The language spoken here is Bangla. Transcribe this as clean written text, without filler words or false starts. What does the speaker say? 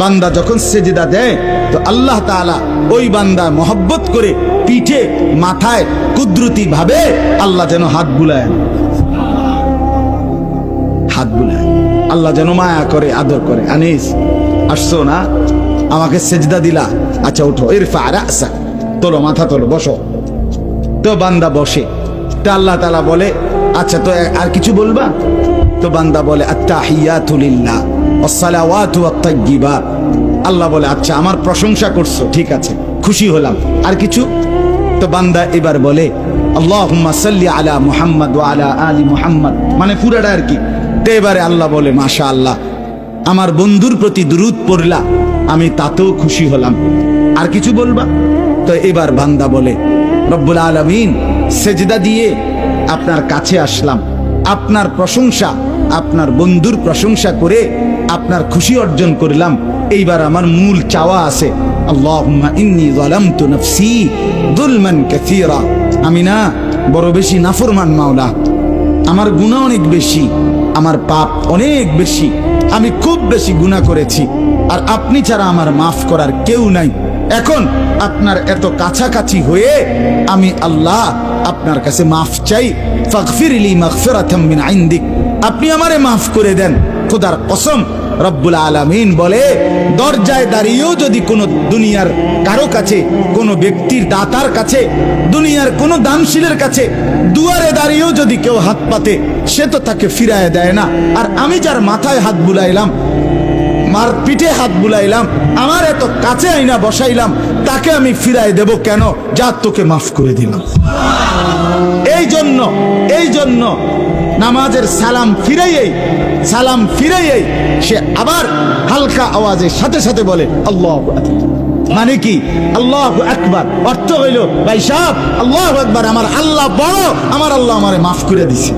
বান্দা যখন সেজদা দেয় তো আল্লাহ তাআলা ওই বান্দা মহব্বত করে পিঠে মাথায় কুদরতি ভাবে আল্লাহ যেন হাত বুলায়, হাত বুলায়, আল্লাহ যেন মায়া করে, আদর করে। আনিস আসছো না, আমাকে সেজদা দিলা, আচ্ছা উঠো, ইরফা রাসাক, তোলো মাথা তোলো, বসো। তো বান্দা বসে, তো আল্লাহ তাআলা বলে আচ্ছা তো আর কিছু বলবা? তো বান্দা বলে আত্তাহিয়াতু লিল্লাহ ওয়াসসালাওয়াতু ওয়াত-তাইয়্যিবাত। আল্লাহ বলে আচ্ছা আমার প্রশংসা করছো, ঠিক আছে, খুশি হলাম, আর কিছু? তো বান্দা এবার বলে আল্লাহুম্মা সাল্লি আলা মুহাম্মদ ওয়া আলা আলি মুহাম্মদ, মানে পুরাটা আর কি। তো এবারে আল্লাহ বলে মাশাআল্লাহ, আমার বন্ধুর প্রতি দুরূদ পড়লা, আমি তাতেও খুশি হলাম, আর কিছু বলবা? তো এবার বান্দা বলে রব্বুল আলামিন, সেজদা দিয়ে আপনার কাছে আসলাম, আপনার প্রশংসা, আপনার বন্ধুর প্রশংসা করে আপনার খুশি অর্জন করলাম। এইবার আমার মূল চাওয়া আছে, আল্লাহুম্মা ইন্নী যালামতু নাফসি যুলমান কাসীরা, আমি না বড় বেশি নাফরমান মাওলা, আমার গুনাহ অনেক বেশি, আমার পাপ অনেক বেশি, আমি খুব বেশি গুনাহ করেছি, আর আপনি ছাড়া আমার মাফ করার কেউ নাই। এখন আপনার এত কাছাকাছি হয়ে আমি আল্লাহ আপনার কাছে মাফ চাই, ফাগফিরলি মাগফিরাতাম মিন ইনদিক, আপনি আমারে মাফ করে দেন। খোদার কসম, রব্বুল আলামিন বলে দরজায় দাঁড়িয়েও যদি কোনো দুনিয়ার কারো কাছে, কোনো ব্যক্তির দাতার কাছে, দুনিয়ার কোনো দানশীলের কাছে দুয়ারে দাঁড়িয়েও যদি কেউ হাত পাতে, সে তো তাকে ফিরায় দেয় না। আর আমি যার মাথায় হাত বুলাইলাম, মার পিঠে হাত বুলাইলাম, আমার এত কাছে আইনা বসাইলাম, তাকে আমি ফিরায় দেব কেন? যা তোকে মাফ করে দিলাম। এই জন্য নামাজের সালাম ফিরাইয়েই সে আবার হালকা আওয়াজের সাথে সাথে বলে আল্লাহু আকবার। মানে কি? আল্লাহু আকবার অর্থ হইল ভাই সাহেব, আল্লাহু আকবার, আমার আল্লাহ বড়, আমার আল্লাহ আমারে মাফ করে দিছে।